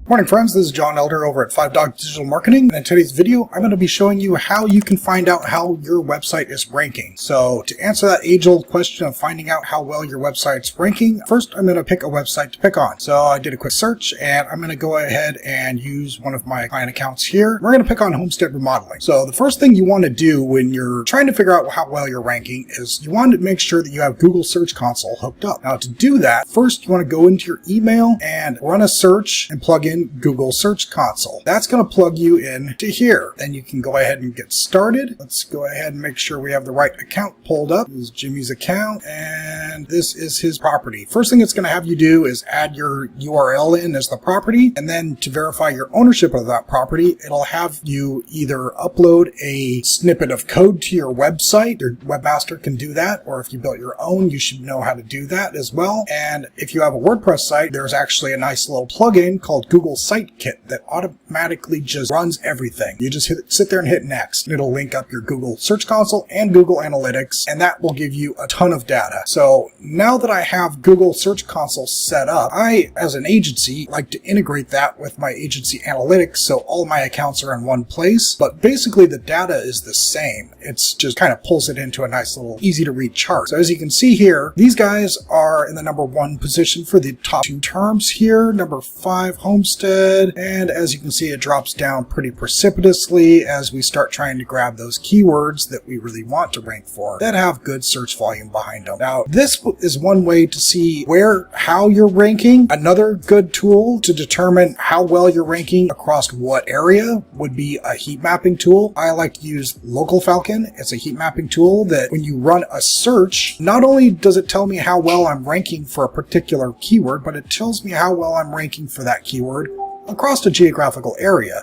Morning friends, this is John Elder over at 5Dog Digital Marketing, and in today's video I'm going to be showing you how you can find out how your website is ranking. So to answer that age-old question of finding out how well your website's ranking, first I'm going to pick a website to pick on. So I did a quick search and I'm going to go ahead and use one of my client accounts here. We're going to pick on homestead remodeling. So the first thing you want to do when you're trying to figure out how well you're ranking is you want to make sure that you have Google Search Console hooked up. Now to do that, first you want to go into your email and run a search and plug in Google Search Console. That's going to plug you in to here. Then you can go ahead and get started. Let's go ahead and make sure we have the right account pulled up. This is Jimmy's account and this is his property. First thing it's going to have you do is add your URL in as the property, and then to verify your ownership of that property, it'll have you either upload a snippet of code to your website. Your webmaster can do that, or if you built your own, you should know how to do that as well. And if you have a WordPress site, there's actually a nice little plugin called Google Site Kit that automatically just runs everything. You just sit there and hit next. It'll link up your Google Search Console and Google Analytics, and that will give you a ton of data. So now that I have Google Search Console set up, I, as an agency, like to integrate that with my agency analytics so all my accounts are in one place. But basically the data is the same. It's just kind of pulls it into a nice little easy to read chart. So as you can see here, these guys are in the #1 position for the top 2 terms here. #5 homestead. And as you can see, it drops down pretty precipitously as we start trying to grab those keywords that we really want to rank for that have good search volume behind them. Now, this is one way to see how you're ranking. Another good tool to determine how well you're ranking across what area would be a heat mapping tool. I like to use Local Falcon. It's a heat mapping tool that when you run a search, not only does it tell me how well I'm ranking for a particular keyword, but it tells me how well I'm ranking for that keyword across a geographical area.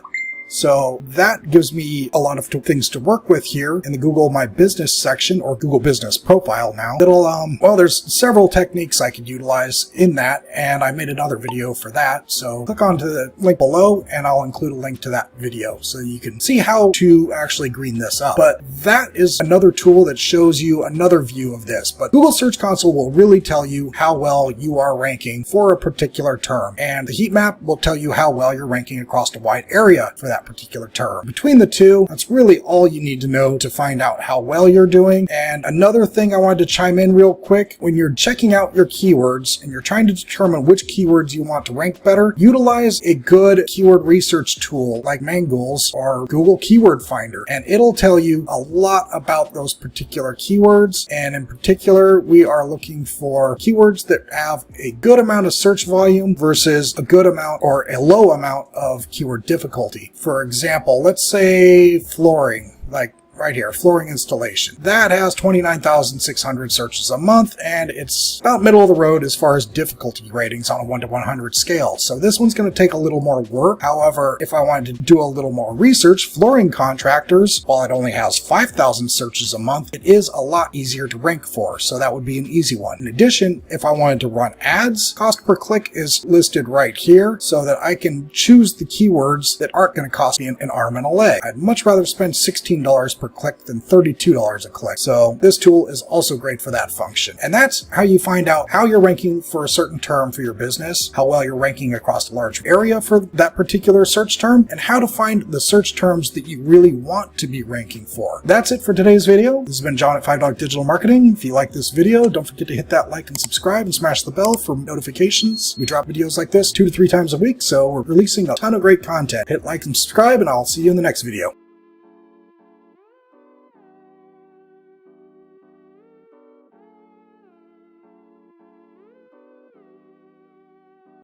So that gives me a lot of things to work with here in the Google My Business section, or Google Business Profile now. It'll, well, there's several techniques I could utilize in that, and I made another video for that. So click onto the link below and I'll include a link to that video so you can see how to actually green this up. But that is another tool that shows you another view of this. But Google Search Console will really tell you how well you are ranking for a particular term. And the heat map will tell you how well you're ranking across a wide area for that particular term. Between the two, that's really all you need to know to find out how well you're doing. And another thing I wanted to chime in real quick, when you're checking out your keywords and you're trying to determine which keywords you want to rank better, utilize a good keyword research tool like Mangools or Google Keyword Finder, and it'll tell you a lot about those particular keywords. And in particular, we are looking for keywords that have a good amount of search volume versus a good amount or a low amount of keyword difficulty. For example, let's say flooring, like right here, flooring installation. That has 29,600 searches a month, and it's about middle of the road as far as difficulty ratings on a 1 to 100 scale. So this one's going to take a little more work. However, if I wanted to do a little more research, flooring contractors, while it only has 5,000 searches a month, it is a lot easier to rank for. So that would be an easy one. In addition, if I wanted to run ads, cost per click is listed right here so that I can choose the keywords that aren't going to cost me an arm and a leg. I'd much rather spend $16 per click than $32 a click. So this tool is also great for that function. And that's how you find out how you're ranking for a certain term for your business, how well you're ranking across a large area for that particular search term, and how to find the search terms that you really want to be ranking for. That's it for today's video. This has been John at 5Dog Digital Marketing. If you like this video, don't forget to hit that like and subscribe and smash the bell for notifications. We drop videos like this 2 to 3 times a week, so we're releasing a ton of great content. Hit like and subscribe, and I'll see you in the next video.